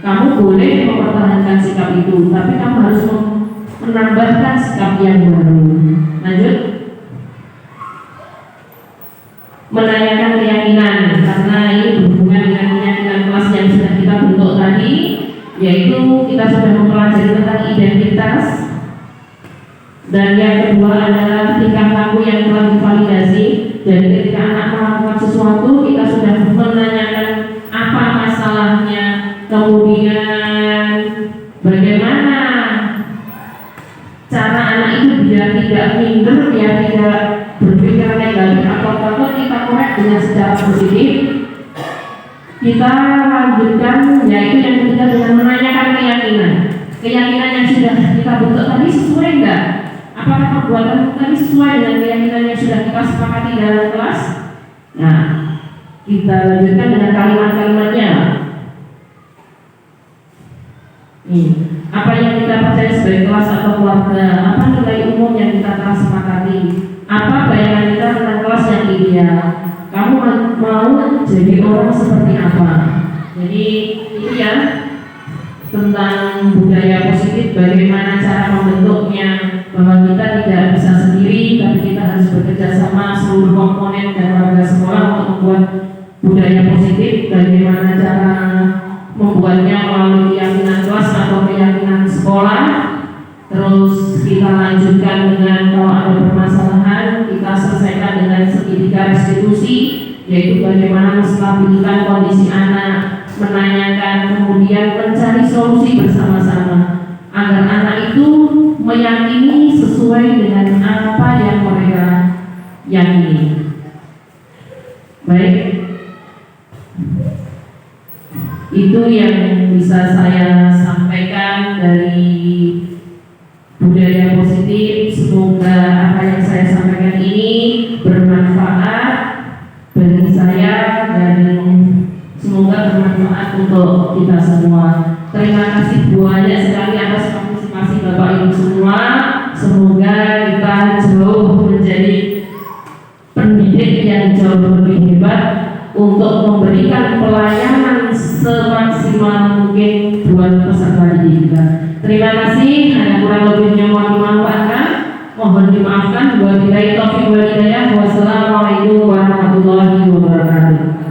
Kamu boleh mempertahankan sikap itu, tapi kamu harus menambahkan sikap yang baru. Lanjut. Menanyakan keyakinan perilaku yang telah divalidasi. Jadi ketika anak melakukan sesuatu, kita sudah menanyakan apa masalahnya, kemudian bagaimana cara anak itu biar tidak minder, biar tidak berpikir negatif atau takut, kita korek dengan secara positif. Kita lanjutkan yaitu yang ketiga dengan menanyakan keyakinan yang sudah kita bentuk tadi sesuai enggak? Apakah perbuatan tadi sesuai dengan keyakinan yang sudah kita sepakati dalam kelas? Nah, kita lanjutkan dengan kalimat-kalimatnya. Apa yang kita percaya sebagai kelas atau keluarga? Apa nilai umum yang kita telah sepakati? Apa bayangan kita tentang kelas yang ideal? Kamu mau jadi orang seperti apa? Jadi ini ya tentang budaya positif, bagaimana cara membentuknya, bahwa kita tidak bisa sendiri, tapi kita harus bekerja sama seluruh komponen dan warga sekolah untuk membuat budaya positif. Bagaimana cara membuatnya melalui keyakinan kelas atau keyakinan sekolah. Terus kita lanjutkan dengan kalau ada permasalahan kita selesaikan dengan segitiga restitusi, yaitu bagaimana menstabilkan kondisi anak, menanyakan, kemudian mencari solusi bersama-sama agar anak itu meyakini sesuai dengan apa yang mereka yakini. Baik, itu yang bisa saya sampaikan dari budaya positif. Semoga apa yang saya sampaikan ini bermanfaat bagi saya dan semoga bermanfaat untuk kita semua. Terima kasih banyak sekali atas partisipasi Bapak Ibu semua. Semoga kita jauh menjadi pendidik yang jauh lebih hebat untuk memberikan pelayanan semaksimal mungkin buat peserta didik kita. Terima kasih. Hanya kurang lebihnya mohon dimanfaatkan, mohon dimaafkan. Wabillahi taufiq wal hidayah. Wassalamualaikum warahmatullahi wabarakatuh.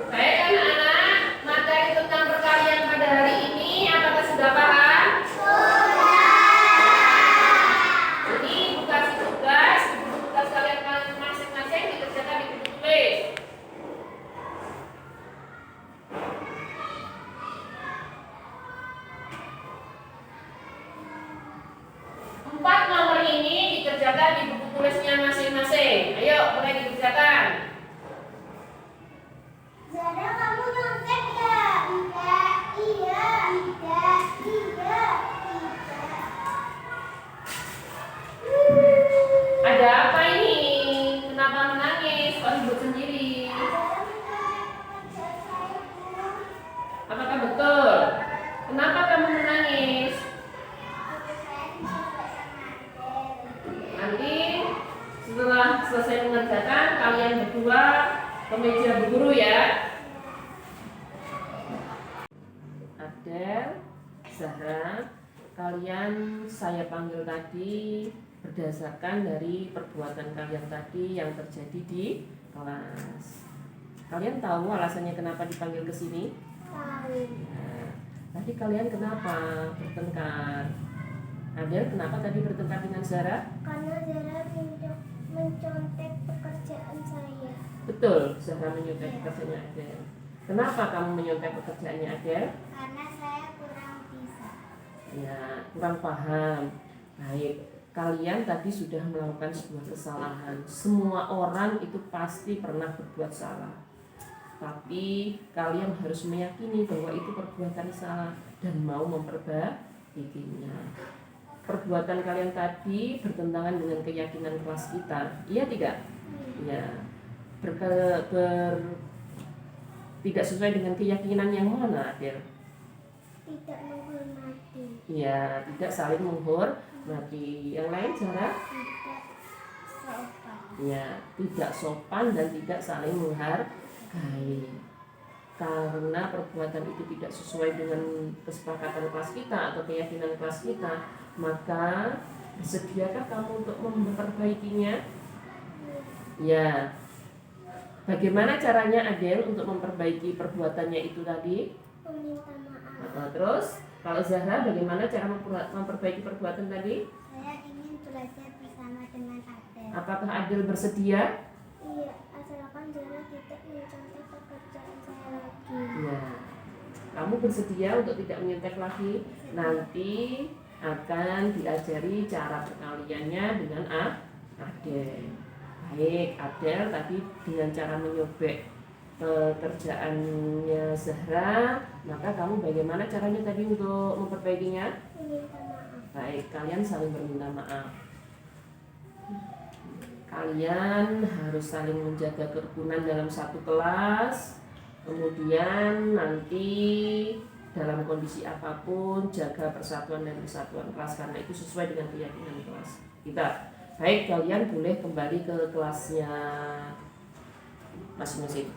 Baik anak-anak, materi tentang perkalian pada hari ini apakah sudah paham? Jadi buka tugas kalian masing-masing dikerjakan di buku tulis. Empat nomor ini dikerjakan di buku tulisnya masing-masing. Ayo mulai dikerjakan. Zara, kamu nyontek gak? Enggak, iya, tidak, tidak. Ada apa ini? Kenapa menangis? Kok ribut sendiri? Apakah betul? Kenapa kamu menangis? Nanti setelah selesai mengerjakan, kalian berdua ke meja Bu Guru ya. Adel, Zahra, kalian saya panggil tadi berdasarkan dari perbuatan kalian tadi yang terjadi di kelas. Kalian tahu alasannya kenapa dipanggil ke sini? Tahu. Nah, tadi kalian kenapa bertengkar? Adel, kenapa tadi bertengkar dengan Zahra? Karena Zara mencontek pekerjaan saya. Betul, Zahra menyontek pekerjaannya Adel. Kenapa kamu menyontek pekerjaannya Adel? Karena saya kurang bisa. Ya, kurang paham. Baik, kalian tadi sudah melakukan sebuah kesalahan. Semua orang itu pasti pernah berbuat salah. Tapi kalian harus meyakini bahwa itu perbuatan salah dan mau memperbaikinya. Perbuatan kalian tadi bertentangan dengan keyakinan kelas kita. Iya tidak? Ya. Tidak sesuai dengan keyakinan yang mana, Adel? Tidak menghormati. Ya, tidak saling menghormati. Yang lain cara? Tidak sopan. Ya, tidak sopan dan tidak saling menghargai. Karena perbuatan itu tidak sesuai dengan kesepakatan kelas kita atau keyakinan kelas kita, Maka bersediakah kamu untuk memperbaikinya? Ya. Bagaimana caranya Adel untuk memperbaiki perbuatannya itu tadi? Meminta maaf. Nah, terus kalau Zahra bagaimana cara memperbaiki perbuatan tadi? Saya ingin belajar bersama dengan Adel. Apakah Adel bersedia? Iya, asalkan Zara tidak mencontoh pekerjaan saya lagi. Ya. Kamu bersedia untuk tidak menyontek lagi? Nanti akan diajari cara perkaliannya dengan Adel. Baik, Adel tadi dengan cara menyobek pekerjaannya Zahra, maka kamu bagaimana caranya tadi untuk memperbaikinya? Meminta maaf. Baik, kalian saling berminta maaf. Kalian harus saling menjaga kerukunan dalam satu kelas. Kemudian nanti dalam kondisi apapun jaga persatuan dan kesatuan kelas, karena itu sesuai dengan keyakinan kelas kita. Baik, kalian boleh kembali ke kelasnya masing-masing.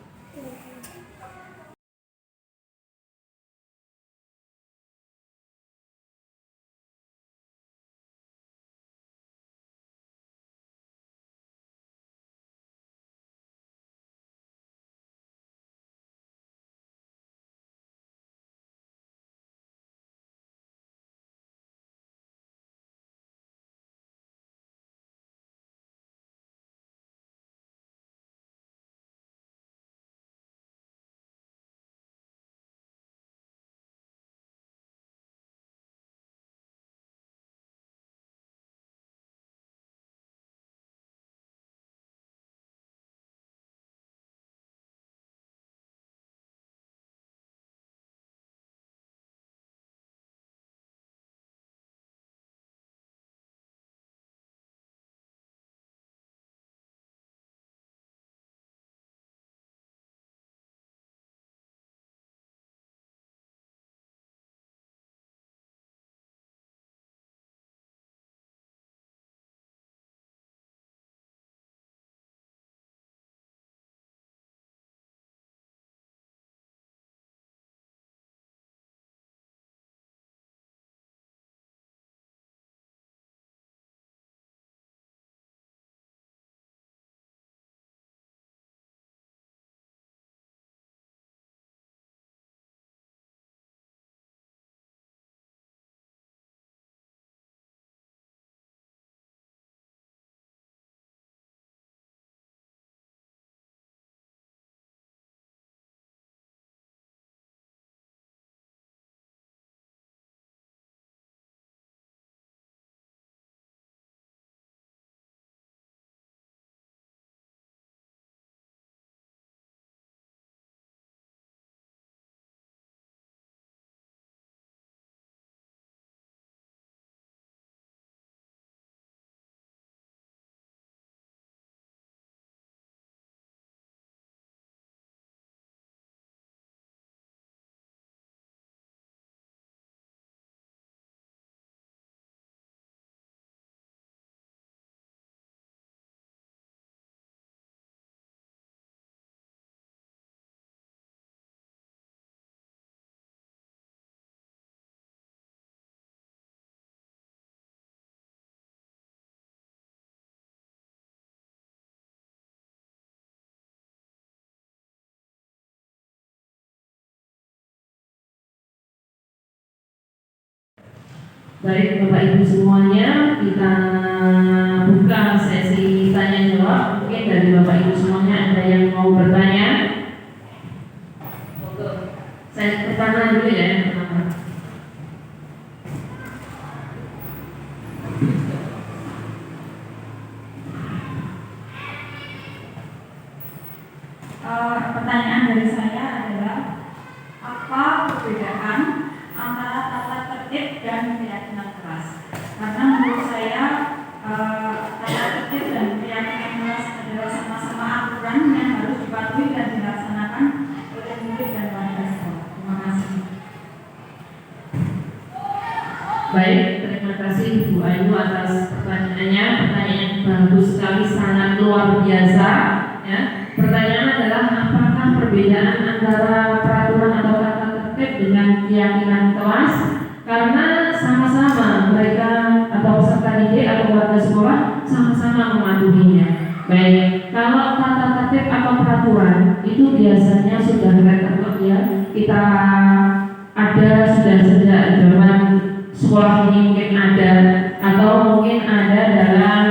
Baik Bapak Ibu semuanya, kita buka sesi tanya jawab. Mungkin dari Bapak Ibu semuanya ada yang mau bertanya? Saya pertanyaan dulu ya yang pertama. Pertanyaan dari saya adalah apa perbedaan antara tata tertib dan keyakinan keras? Karena menurut saya tata tertib dan keyakinan keras adalah sama-sama aturan yang harus dipatuhi dan dilaksanakan oleh murid dan warga sekolah. Terima kasih. Baik, terima kasih Bu Ayu atas pertanyaannya. Pertanyaan yang bagus sekali, sangat luar biasa. Ya. Pertanyaan adalah apakah perbedaan antara peraturan atau tata tertib dengan keyakinan kelas? Karena sama-sama mereka mematuhinya. Baik, kalau tata tertib atau peraturan itu biasanya sudah terbentuk ya. Kita ada sudah sejak zaman sekolah ini mungkin ada, atau mungkin ada dalam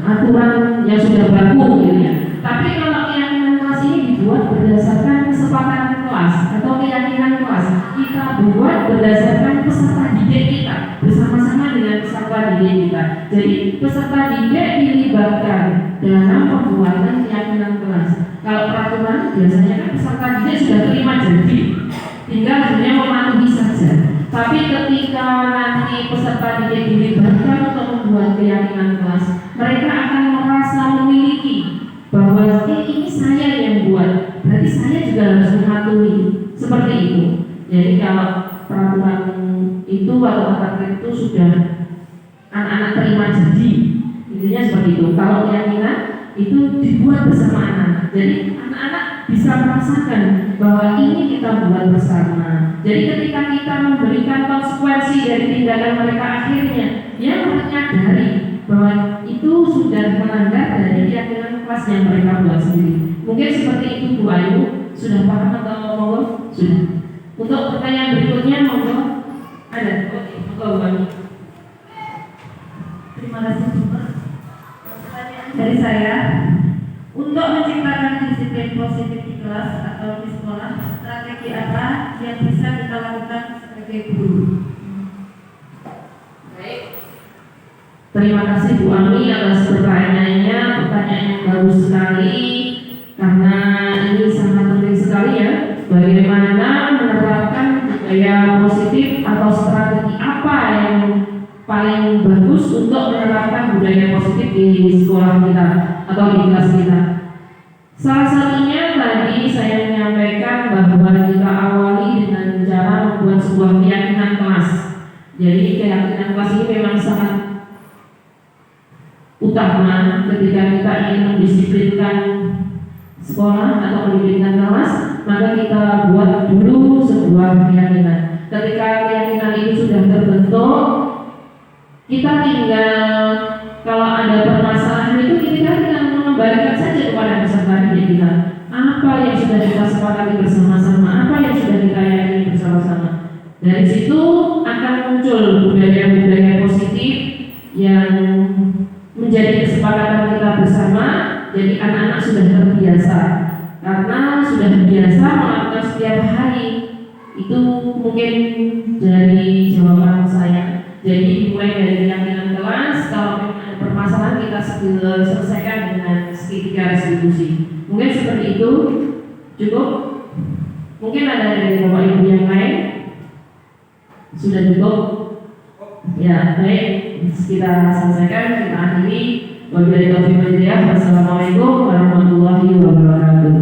aturan yang sudah baku gitu ya. Tapi kalau keyakinan kelas ini dibuat berdasarkan kesepakatan kelas atau keyakinan kelas, kita buat berdasarkan peserta didik kita bersama-sama dengan peserta didik kita. Jadi peserta didik dilibatkan dalam pembuatan keyakinan kelas. Kalau peraturan biasanya kan peserta didik sudah terima jadi, tinggal hanya mematuhi saja. Tapi ketika nanti peserta didik dilibatkan untuk membuat keyakinan kelas, mereka akan merasa memiliki bahwa ini saya yang buat, berarti saya juga harus mematuhi. Seperti itu. Jadi kalau peraturan itu atau tata tertib itu sudah anak-anak terima jadi, intinya seperti itu. Kalau keyakinan itu dibuat bersama anak-anak. Jadi anak-anak bisa merasakan bahwa ini kita buat bersama. Jadi ketika kita memberikan konsekuensi dari tindakan mereka, akhirnya dia menyadari bahwa itu sudah melanggar dari keyakinan kelas yang mereka buat sendiri. Mungkin seperti itu Bu Ayu, sudah paham atau monggo? Sudah. Untuk pertanyaan berikutnya monggo. Ada? Oke, monggo Bu Ayu. Terima kasih Bu. Pertanyaan dari saya, untuk menciptakan disiplin positif di kelas atau di sekolah, strategi apa yang bisa kita lakukan sebagai guru? Baik. Terima kasih Bu Ami atas pertanyaannya. Pertanyaan yang bagus sekali karena ini sangat penting sekali ya. Bagaimana menerapkan budaya positif atau strategi apa yang paling bagus untuk menerapkan budaya positif di sekolah kita atau di kelas kita. Salah satunya tadi saya menyampaikan bahwa kita awali dengan cara membuat sebuah keyakinan kelas. Jadi keyakinan kelas ini memang sangat utama ketika kita ingin mendisiplinkan sekolah atau mendisiplinkan kelas, maka kita buat dulu sebuah keyakinan. Ketika keyakinan itu sudah terbentuk, kita tinggal kalau ada permasalahan itu kita tinggal mengembalikan saja kepada peserta didik kita. Apa yang sudah kita sepakati bersama-sama, apa yang sudah kita yakini bersama-sama. Dari situ akan muncul budaya-budaya positif yang menjadi kesepakatan kita bersama. Jadi anak-anak sudah terbiasa karena sudah terbiasa melakukan setiap hari. Itu mungkin dari jawaban saya. Jadi mulai dari keyakinan kelas, kalau ada permasalahan kita selesaikan dengan segitiga restitusi. Mungkin seperti itu. Cukup? Mungkin ada dari Bapak Ibu yang lain? Sudah cukup? Ya, baik. Kita selesaikan, kita akhiri. Wabillahi taufiq wal hidayah. Wassalamualaikum warahmatullahi wabarakatuh.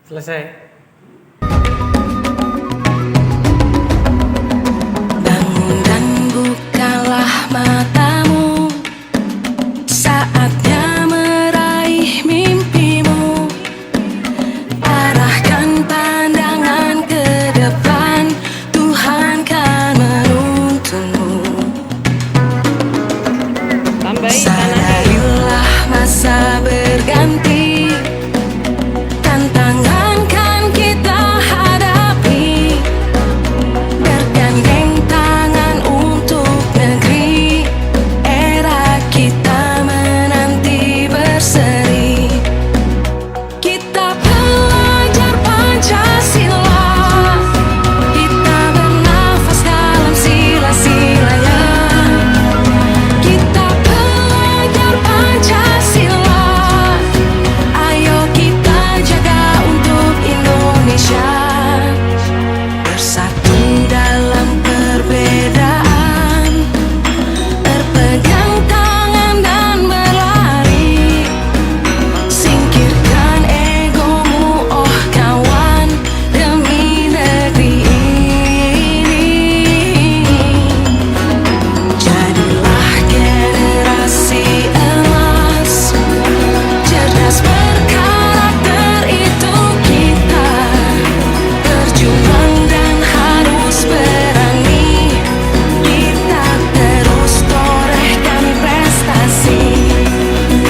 Selesai.